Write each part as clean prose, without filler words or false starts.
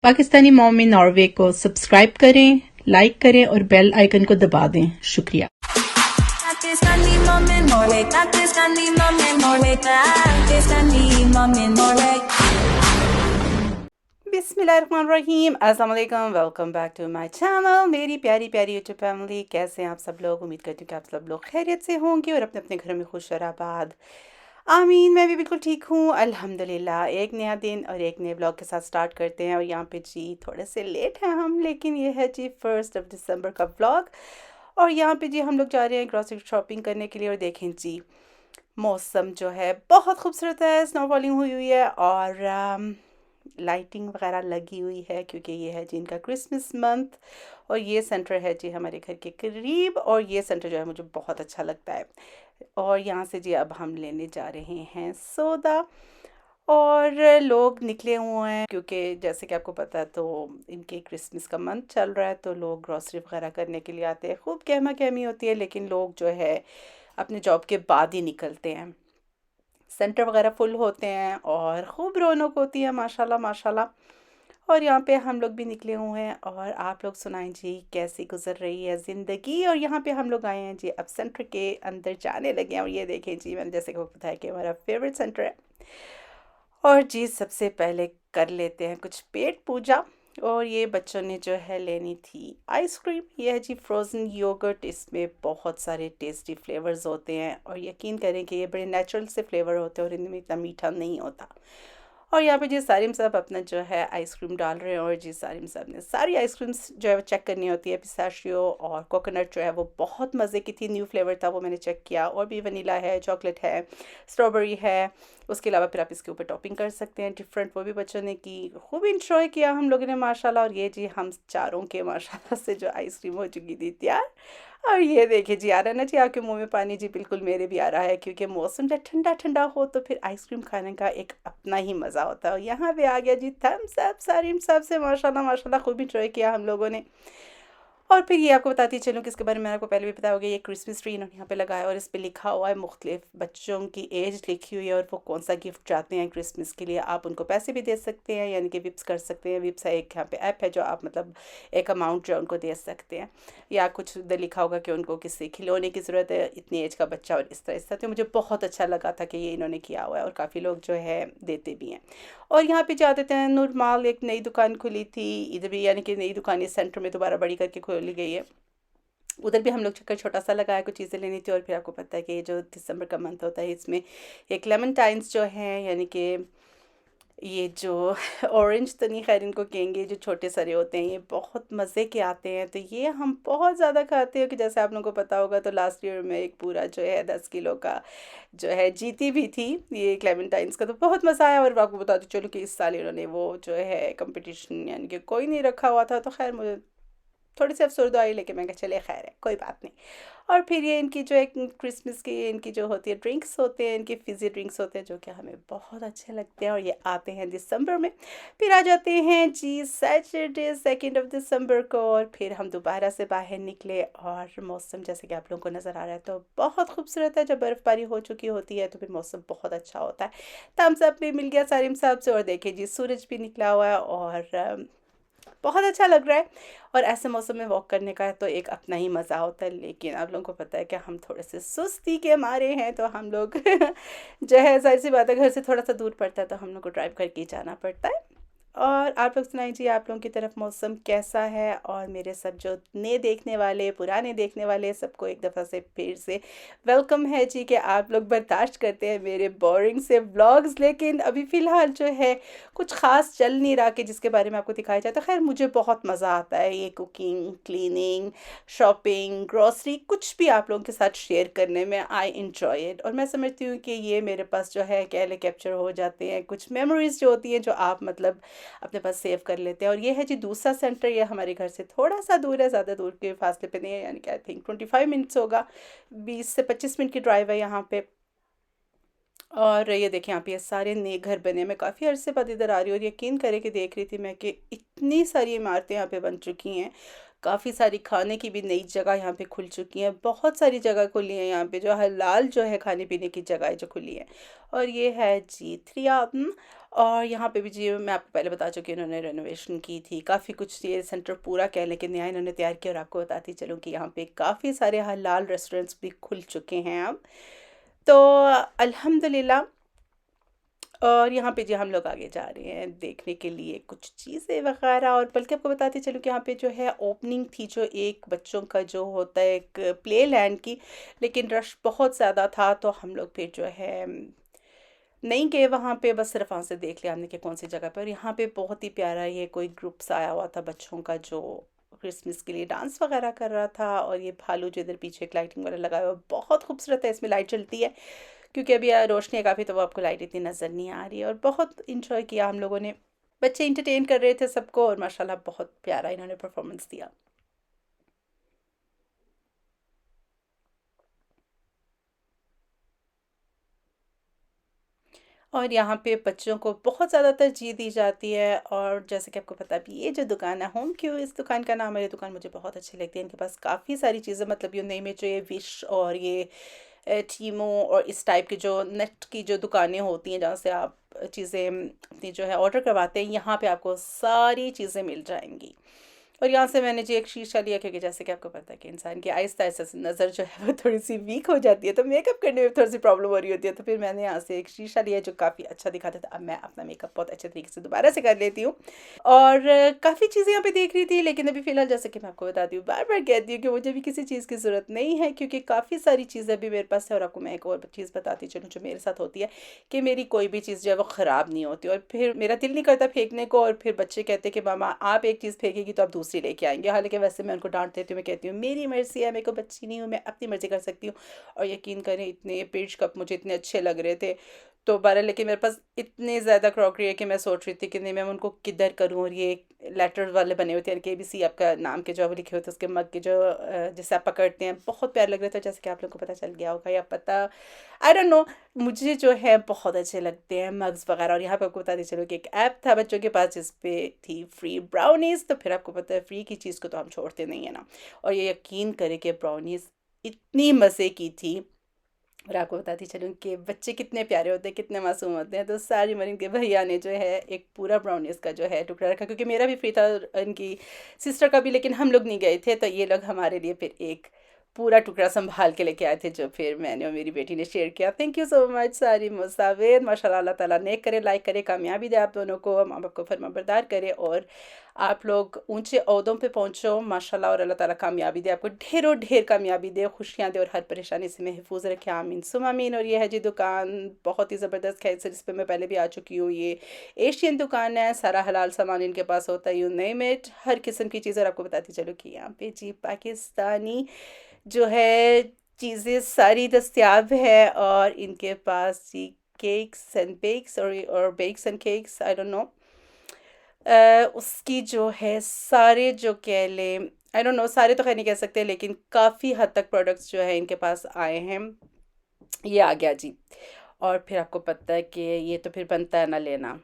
Pakistani mom in Norway को subscribe करें, like करें और बेल आइकन को दबा दें। शुक्रिया। Pakistani mom in Norway, Pakistani mom in Norway, Pakistani mom in Norway. बिस्मिल्लाहिर्रहमानिर्रहीम, अस्सलाम वालेकुम, welcome back to my channel. मेरी प्यारी प्यारी यूट्यूब फैमिली, कैसे हैं आप सब लोग? उम्मीद करती हूँ कि आप सब लोग खैरियत से होंगे और अपने अपने घरों में खुश और आबाद। आमीन। मैं भी बिल्कुल ठीक हूँ अल्हम्दुलिल्लाह। एक नया दिन और एक नए ब्लॉग के साथ स्टार्ट करते हैं। और यहाँ पे जी थोड़े से लेट हैं हम, लेकिन ये है जी 1 दिसंबर का ब्लॉग। और यहाँ पे जी हम लोग जा रहे हैं ग्रॉसरी शॉपिंग करने के लिए। और देखें जी मौसम जो है बहुत खूबसूरत है, स्नो फॉलिंग हुई हुई है और लाइटिंग वगैरह लगी हुई है, क्योंकि ये है जी इनका क्रिसमस मंथ। और ये सेंटर है जी हमारे घर के करीब, और ये सेंटर जो है मुझे बहुत अच्छा लगता है। और यहाँ से जी अब हम लेने जा रहे हैं सौदा। और लोग निकले हुए हैं, क्योंकि जैसे कि आपको पता है तो इनके क्रिसमस का मंथ चल रहा है, तो लोग ग्रॉसरी वगैरह करने के लिए आते हैं। खूब कहमा कहमी होती है, लेकिन लोग जो है अपने जॉब के बाद ही निकलते हैं। सेंटर वगैरह फुल होते हैं और खूब रौनक होती है, माशाल्लाह माशाल्लाह। और यहाँ पे हम लोग भी निकले हुए हैं। और आप लोग सुनाएं जी कैसी गुजर रही है ज़िंदगी। और यहाँ पे हम लोग आए हैं जी, अब सेंटर के अंदर जाने लगे हैं। और ये देखें जी, मैंने जैसे कि आपको बताया कि हमारा फेवरेट सेंटर है। और जी सबसे पहले कर लेते हैं कुछ पेट पूजा। और ये बच्चों ने जो है लेनी थी आइसक्रीम। ये है जी फ्रोज़न योगर्ट। इसमें बहुत सारे टेस्टी फ्लेवर्स होते हैं, और यकीन करें कि ये बड़े नेचुरल से फ्लेवर होते हैं और इनमें इतना मीठा नहीं होता। और यहाँ पे जी सारिम साहब अपना जो है आइसक्रीम डाल रहे हैं। और जी सारिम साहब ने सारी आइसक्रीम्स जो है वो चेक करनी होती है। पिस्ताशियो और कोकोनट जो है वो बहुत मज़े की थी, न्यू फ्लेवर था, वो मैंने चेक किया। और भी वनीला है, चॉकलेट है, स्ट्रॉबेरी है। उसके अलावा फिर आप इसके ऊपर टॉपिंग कर सकते हैं डिफरेंट, वो भी बच्चों ने की। खूब इंजॉय किया हम लोगों ने माशाल्लाह। और ये जी हम चारों के माशाल्लाह से जो आइसक्रीम हो चुकी थी तैयार। और ये देखिए जी, आ रहा है ना जी आपके मुंह में पानी? जी बिल्कुल मेरे भी आ रहा है, क्योंकि मौसम जब ठंडा ठंडा हो तो फिर आइसक्रीम खाने का एक अपना ही मज़ा होता है। और यहाँ पे आ गया जी थम्स अप सारिम साहब से, माशाल्लाह माशाल्लाह खूब इंजॉय किया हम लोगों ने। और फिर ये आपको बताती चलूँ कि इसके बारे में मैंने आपको पहले भी बताया होगा। ये क्रिसमस ट्री इन्होंने यहाँ पे लगाया, और इस पे लिखा हुआ है मुख्तलिफ बच्चों की एज लिखी हुई है, और वो कौन सा गिफ्ट चाहते हैं क्रिसमस के लिए। आप उनको पैसे भी दे सकते हैं, यानी कि विप्स कर सकते हैं। विप्स है एक यहाँ पे ऐप है, जो आप मतलब एक अमाउंट जो उनको दे सकते हैं। या कुछ उधर लिखा होगा कि उनको किसी खिलौने की ज़रूरत है, इतनी एज का बच्चा, और इस तरह। तो मुझे बहुत अच्छा लगा था कि ये इन्होंने किया हुआ है, और काफ़ी लोग जो है देते भी हैं। और यहाँ पे जा देते हैं नूरमाल, एक नई दुकान खुली थी इधर भी, यानी कि नई दुकान इस सेंटर में दोबारा बड़ी करके खोली गई है। उधर भी हम लोग चक्कर छोटा सा लगाया, कुछ चीज़ें लेनी थी। और फिर आपको पता है कि ये जो दिसंबर का मंथ होता है, इसमें ये क्लेमेंटाइन्स जो हैं, यानी कि ये जो ऑरेंज तो नहीं, खैर इनको कहेंगे, जो छोटे सरे होते हैं, ये बहुत मज़े के आते हैं। तो ये हम बहुत ज़्यादा खाते हैं, कि जैसे आप लोगों को पता होगा तो लास्ट ईयर में एक पूरा जो है 10 किलो का जो है जीती भी थी ये क्लेमेंटाइन्स का। तो बहुत मज़ा आया। और आपको बता दूँ चलो कि इस साल इन्होंने वो जो है कंपटीशन यानी कि कोई नहीं रखा हुआ था, तो खैर मुझे थोड़ी सी अफसोस आई, लेकिन मैं कहा चले खैर है, कोई बात नहीं। और फिर ये इनकी जो एक क्रिसमस की इनकी जो होती है ड्रिंक्स होते हैं, इनके फिज़ी ड्रिंक्स होते हैं, जो कि हमें बहुत अच्छे लगते हैं। और ये आते हैं दिसंबर में। फिर आ जाते हैं जी सैटरडे 2 दिसंबर को। और फिर हम दोबारा से बाहर निकले, और मौसम जैसे कि आप लोगों को नज़र आ रहा है तो बहुत खूबसूरत है। जब बर्फ़बारी हो चुकी होती है तो फिर मौसम बहुत अच्छा होता है। थम्स अप भी मिल गया सारिम साहब से। और देखिए जी सूरज भी निकला हुआ है, और बहुत अच्छा लग रहा है। और ऐसे मौसम में वॉक करने का तो एक अपना ही मज़ा होता है। लेकिन आप लोगों को पता है कि हम थोड़े से सुस्ती के मारे हैं, तो हम लोग जो है ज़ाहिर सी बात है, घर से थोड़ा सा दूर पड़ता है, तो हम लोग को ड्राइव करके ही जाना पड़ता है। और आप लोग सुनाइए जी, आप लोगों की तरफ मौसम कैसा है? और मेरे सब जो नए देखने वाले, पुराने देखने वाले, सबको एक दफ़ा से फिर से वेलकम है जी, कि आप लोग बर्दाश्त करते हैं मेरे बोरिंग से व्लॉग्स। लेकिन अभी फ़िलहाल जो है कुछ ख़ास चल नहीं रहा कि जिसके बारे में आपको दिखाया जाए। तो खैर मुझे बहुत मज़ा आता है ये कुकिंग, क्लीनिंग, शॉपिंग, ग्रॉसरी, कुछ भी आप लोगों के साथ शेयर करने में। I enjoy it. और मैं समझती हूँ कि ये मेरे पास जो है कहले कैप्चर हो जाते हैं, कुछ मेमोरीज़ जो होती हैं, जो आप मतलब अपने पास सेव कर लेते हैं। और ये है जी दूसरा सेंटर, ये हमारे घर से थोड़ा सा दूर है, ज़्यादा दूर के फासले पे नहीं है, यानी कि आई थिंक 25 मिनट्स होगा, 20 से 25 मिनट की ड्राइव है यहाँ पे। और ये देखिए यहाँ पे ये सारे नए घर बने। मैं काफ़ी अरसे बाद इधर आ रही हूँ, और यकीन करें कि देख रही थी मैं कि इतनी सारी इमारतें यहाँ पे बन चुकी हैं। काफ़ी सारी खाने की भी नई जगह यहाँ पे खुल चुकी हैं, बहुत सारी जगह खुली हैं यहाँ पे, जो हलाल जो है खाने पीने की जगह जो खुली है। और ये है जी 3 आदम। और यहाँ पे भी जी मैं आपको पहले बता चुकी हूँ, इन्होंने रेनोवेशन की थी, काफ़ी कुछ ये सेंटर पूरा कह लें कि नया इन्होंने तैयार किया। और आपको बताती चलूँ कि यहाँ पे काफ़ी सारे हलाल रेस्टोरेंट्स भी खुल चुके हैं अब, तो अल्हम्दुलिल्लाह। और यहाँ पे जी हम लोग आगे जा रहे हैं देखने के लिए कुछ चीज़ें वगैरह। और बल्कि आपको बताती चलूँ कि यहाँ पे जो है ओपनिंग थी, जो एक बच्चों का जो होता है एक प्ले लैंड की, लेकिन रश बहुत ज़्यादा था तो हम लोग फिर जो है नहीं गए वहाँ पे, बस सिर्फ वहाँ से देख लिया हमने कि कौन सी जगह पर। यहाँ पे बहुत ही प्यारा ये कोई ग्रुप्स आया हुआ था बच्चों का, जो क्रिसमस के लिए डांस वगैरह कर रहा था। और ये भालू जो इधर पीछे एक लाइटिंग वाला लगाया हुआ है, बहुत खूबसूरत है, इसमें लाइट चलती है क्योंकि अभी रोशनी है काफ़ी, तो वो आपको लाइट इतनी नज़र नहीं आ रही है। और बहुत इंजॉय किया हम लोगों ने, बच्चे इंटरटेन कर रहे थे सबको, और माशाल्लाह बहुत प्यारा इन्होंने परफॉर्मेंस दिया। और यहाँ पे बच्चों को बहुत ज़्यादा तरजीह दी जाती है। और जैसे कि आपको पता है, अभी ये जो दुकान है होम क्यू, इस दुकान का नाम है, ये दुकान मुझे बहुत अच्छी लगती है। इनके पास काफ़ी सारी चीज़ें, मतलब ये नई में जो ये विश और ये टीमो और इस टाइप की जो नेट की जो दुकानें होती हैं जहाँ से आप चीज़ें अपनी जो है ऑर्डर करवाते हैं, यहाँ पे आपको सारी चीज़ें मिल जाएंगी। और यहाँ से मैंने जी एक शीशा लिया, क्योंकि जैसे कि आपको पता है कि इंसान की आहिस्ता आहिस्ता से नज़र जो है वो थोड़ी सी वीक हो जाती है, तो मेकअप करने में थोड़ी सी प्रॉब्लम हो रही होती है। तो फिर मैंने यहाँ से एक शीशा लिया जो काफ़ी अच्छा दिखाता था। अब मैं अपना मेकअप बहुत अच्छे तरीके से दोबारा से कर लेती हूँ। और काफ़ी चीज़ें यहाँ पे देख रही थी, लेकिन अभी फ़िलहाल जैसे कि मैं आपको बताती हूँ, बार बार कहती हूँ कि मुझे भी किसी चीज़ की ज़रूरत नहीं है, क्योंकि काफ़ी सारी चीज़ें अभी मेरे पास है। और आपको मैं एक और चीज़ बताती चलूँ जो मेरे साथ होती है, कि मेरी कोई भी चीज़ जो है वो ख़राब नहीं होती, और फिर मेरा दिल नहीं करता फेंकने को, और फिर बच्चे कहते हैं कि मामा आप एक चीज़ फेंकेगी तो आप दूसरी लेके आएंगे। हालांकि वैसे मैं उनको डांट देती हूँ, मैं कहती हूँ मेरी मर्ज़ी है, मेरे को बच्ची नहीं हूँ, मैं अपनी मर्ज़ी कर सकती हूँ। और यकीन करें, इतने पिंच कप मुझे इतने अच्छे लग रहे थे, तो बहरहाल लेकिन मेरे पास इतने ज़्यादा क्रॉकरी है कि मैं सोच रही थी कि नहीं, मैं उनको किधर करूँ। और ये लेटर वाले बने हुए थे, KBC आपका नाम के जो वो लिखे होते, उसके मग के जो जिसे आप पकड़ते हैं, बहुत प्यार लग रहे थे। जैसे कि आप लोगों को पता चल गया होगा या पता, आई डोंट नो, मुझे जो है बहुत अच्छे लगते हैं मग्स वगैरह। और यहाँ पे आपको बताती चलो कि एक ऐप था बच्चों के पास जिस पे थी फ्री ब्राउनीज़, तो फिर आपको पता है फ्री की चीज़ को तो हम छोड़ते नहीं है ना। और ये यकीन करें कि ब्राउनीज़ इतनी मज़े की थी। और आपको बताती चलूँ कि बच्चे कितने प्यारे होते हैं, कितने मासूम होते हैं। तो सारी मरीन के भैया ने जो है एक पूरा ब्राउनीज़ का जो है टुकड़ा रखा, क्योंकि मेरा भी फ्री था, इनकी सिस्टर का भी, लेकिन हम लोग नहीं गए थे, तो ये लोग हमारे लिए फिर एक पूरा टुकड़ा संभाल के लेके आए थे, जो फिर मैंने और मेरी बेटी ने शेयर किया। थैंक यू सो मच सारी मुसाविर, माशाल्लाह, अल्लाह ताला नेक करे, लाइक करे, कामयाबी दे आप दोनों को, माँ बाप को फरमाबरदार करे, और आप लोग ऊंचे ओहदों पे पहुँचो माशाल्लाह। और अल्लाह ताला कामयाबी दे, आपको ढेरों ढेर कामयाबी दे, खुशियाँ दे, और हर परेशानी से महफूज रखे, आमीन सुम आमीन। और ये है जी दुकान, बहुत ही ज़बरदस्त खैर से, जिस पर मैं पहले भी आ चुकी हूँ। ये एशियन दुकान है, सारा हलाल सामान इनके पास होता है, यू नेम इट, हर किस्म की चीज़। और आपको बताती चलो कि यहाँ पे जी पाकिस्तानी जो है चीज़ें सारी दस्तियाब है। और इनके पास जी केक्स एंड बेक्स और bakes and cakes, I don't know, उसकी जो है सारे जो कह लें, आई डोंट नो, सारे तो खैर नहीं कह सकते, लेकिन काफ़ी हद तक प्रोडक्ट्स जो है इनके पास आए हैं। ये आ गया जी। और फिर आपको पता है कि ये तो फिर बनता है ना लेना।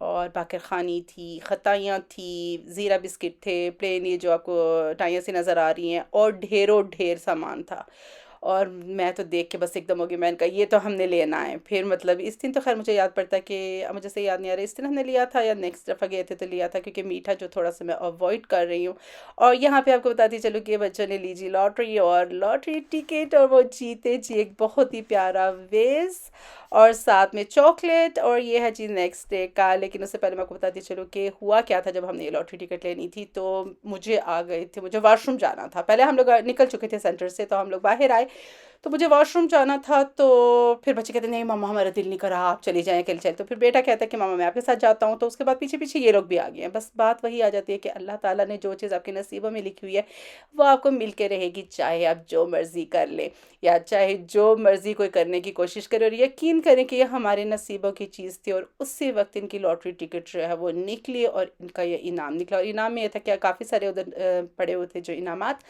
और बाकर ख़ानी थी, खताइयाँ थी, ज़ीरा बिस्किट थे, प्लेन ये जो आपको टाइयाँ सी नज़र आ रही हैं, और ढेरों ढेर सामान था। और मैं तो देख के बस एकदम हो गई, मैंने कहा ये तो हमने लेना है। फिर मतलब इस दिन तो खैर मुझे याद पड़ता है कि मुझे से याद नहीं आ रहा इस दिन हमने लिया था या नेक्स्ट दफ़ा गए थे तो लिया था, क्योंकि मीठा जो थोड़ा सा मैं अवॉइड कर रही हूँ। और यहाँ पे आपको बताती चलूँ कि बच्चों ने ली जी लॉटरी, और लॉटरी टिकट, और वो जीते जी एक बहुत ही प्यारा वेस, और साथ में चॉकलेट। और ये है जी नेक्स्ट डे का। लेकिन उससे पहले मैं आपको बताती चलूँ कि हुआ क्या था। जब हमने ये लॉटरी टिकट लेनी थी तो मुझे आ गए थे, मुझे वॉशरूम जाना था। पहले हम लोग निकल चुके थे सेंटर से, तो हम लोग बाहर आए, तो मुझे वॉशरूम जाना था। तो फिर बच्चे कहते नहीं मम्मा हमारा दिल नहीं कर रहा, आप चली जाएँ अकेले चले। तो फिर बेटा कहता है कि मामा मैं आपके साथ जाता हूँ। तो उसके बाद पीछे पीछे ये लोग भी आ गए हैं। बस बात वही आ जाती है कि अल्लाह ताला ने जो चीज़ आपके नसीबों में लिखी हुई है वो आपको मिल के रहेगी, चाहे आप जो मर्ज़ी कर ले या चाहे जो मर्ज़ी कोई करने की कोशिश करे। और यकीन करें कि ये हमारे नसीबों की चीज़ थी, और उसी वक्त इनकी लॉटरी टिकट जो है वो निकली, और इनका ये इनाम निकला। और इनाम में ये था कि काफ़ी सारे उधर पड़े हुए थे जो इनामात,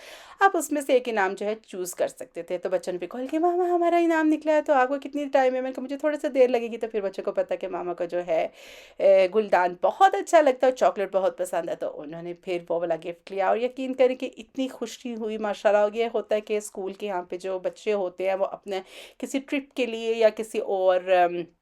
आप उसमें से एक इनाम जो है चूज़ कर सकते करते हैं तो बच्चों ने भी कॉल किया मामा हमारा इनाम निकला है, तो आपको कितनी टाइम है? मैंने कहा मुझे थोड़ी सी देर लगेगी। तो फिर बच्चों को पता कि मामा को जो है गुलदान बहुत अच्छा लगता है, चॉकलेट बहुत पसंद है, तो उन्होंने फिर वो वाला गिफ्ट लिया। और यकीन करें कि इतनी खुशी हुई माशाल्लाह। ये होता है कि स्कूल के यहाँ पे जो बच्चे होते हैं वो अपने किसी ट्रिप के लिए या किसी और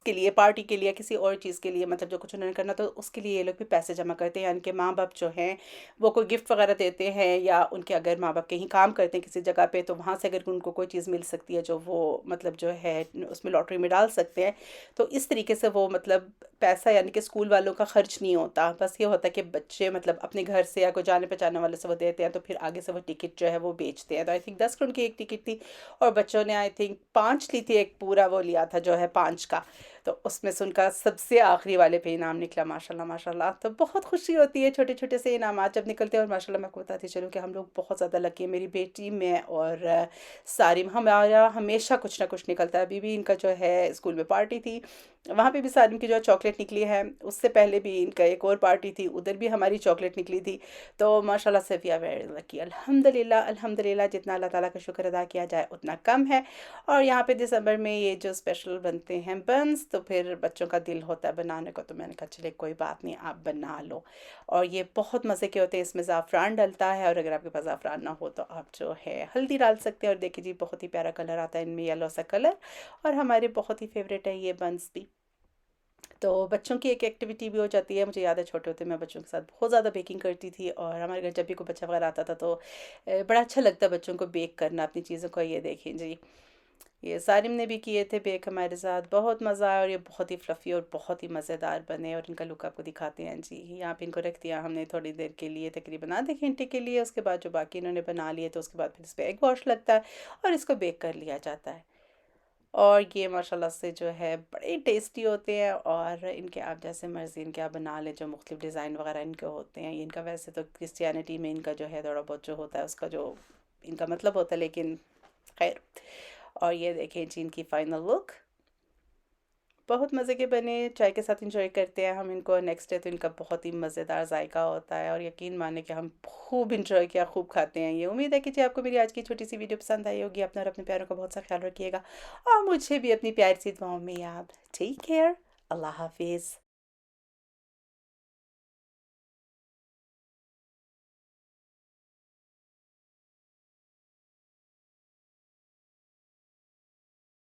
के लिए, पार्टी के लिए, किसी और चीज़ के लिए, मतलब जो कुछ उन्होंने करना, तो उसके लिए ये लोग भी पैसे जमा करते हैं। यानी कि माँ बाप जो हैं वो कोई गिफ्ट वगैरह देते हैं, या उनके अगर माँ बाप कहीं काम करते हैं किसी जगह पे, तो वहाँ से अगर उनको कोई चीज़ मिल सकती है जो वो मतलब जो है उसमें लॉटरी में डाल सकते हैं। तो इस तरीके से वो मतलब पैसा यानी कि स्कूल वालों का खर्च नहीं होता। बस ये होता है कि बच्चे मतलब अपने घर से या कोई जाने पहचाने वाले से वो देते हैं, तो फिर आगे से वो टिकट जो है वो बेचते हैं। तो आई थिंक 10 करोड़ की एक टिकट थी और बच्चों ने आई थिंक 5 ली थी, एक पूरा वो लिया था जो है 5 का। तो उसमें से उनका सबसे आखिरी वाले पे इनाम निकला माशाल्लाह माशाल्लाह। तो बहुत खुशी होती है छोटे छोटे से इनामात जब निकलते हैं। और माशाल्लाह मैं आपको बताती चलूँ कि हम लोग बहुत ज़्यादा लकी है, मेरी बेटी में और सारिम, हमारा हमेशा कुछ ना कुछ निकलता है। अभी भी इनका जो है स्कूल में पार्टी थी, वहाँ पे भी सारिम की जो है चॉकलेट निकली है। उससे पहले भी इनका एक और पार्टी थी, उधर भी हमारी चॉकलेट निकली थी। तो माशाल्लाह से वी आर वेरी लकी, अल्हम्दुलिल्लाह अल्हम्दुलिल्लाह। जितना अल्लाह ताला का शुक्र अदा किया जाए उतना कम है। और यहाँ पे दिसंबर में ये जो स्पेशल बनते हैं बंस, तो फिर बच्चों का दिल होता है बनाने को, तो मैंने कहा चले कोई बात नहीं आप बना लो। और ये बहुत मज़े के होते हैं, इसमें ज़ाफ़रान डलता है, और अगर आपके पास ज़ाफ़रान ना हो तो आप जो है हल्दी डाल सकते हैं। और देखिए जी बहुत ही प्यारा कलर आता है इनमें, येलो सा कलर। और हमारे बहुत ही फेवरेट है ये बंस भी। तो बच्चों की एक एक्टिविटी भी हो जाती है। मुझे याद है छोटे होते मैं बच्चों के साथ बहुत ज़्यादा बेकिंग करती थी, और हमारे घर जब भी कोई बच्चा वगैरह आता था तो बड़ा अच्छा लगता है बच्चों को बेक करना अपनी चीज़ों को। ये देखें जी, ये सारिम ने भी किए थे बेक हमारे साथ, बहुत मज़ा आया। और ये बहुत ही फ्लफ़ी और बहुत ही मज़ेदार बने। और इनका लुक आपको दिखाते हैं जी। यहाँ पे इनको रख दिया हमने थोड़ी देर के लिए, तकरीबन आधे घंटे के लिए। उसके बाद जो बाकी इन्होंने बना लिए तो उसके बाद फिर इस पर एग वॉश लगता है और इसको बेक कर लिया जाता है। और ये माशाल्लाह से जो है बड़े टेस्टी होते हैं। और इनके आप जैसे मर्ज़ी इनके आप बना लें, जो मुख्तलिफ डिज़ाइन वगैरह इनके होते हैं। इनका वैसे तो क्रिश्चियनिटी में इनका जो है थोड़ा बहुत जो होता है उसका जो इनका मतलब होता है, लेकिन खैर। और ये देखें जी इनकी फ़ाइनल लुक, बहुत मज़े के बने, चाय के साथ इंजॉय करते हैं हम इनको। नेक्स्ट डे तो इनका बहुत ही मज़ेदार जायका होता है, और यकीन माने कि हम खूब इंजॉय किया, खूब खाते हैं ये। उम्मीद है कि जी आपको मेरी आज की छोटी सी वीडियो पसंद आई होगी। अपना और अपने प्यारों का बहुत सा ख्याल रखिएगा, और मुझे भी अपनी प्यारी सी दुआओं में याद। टेक केयर, अल्लाह हाफिज़।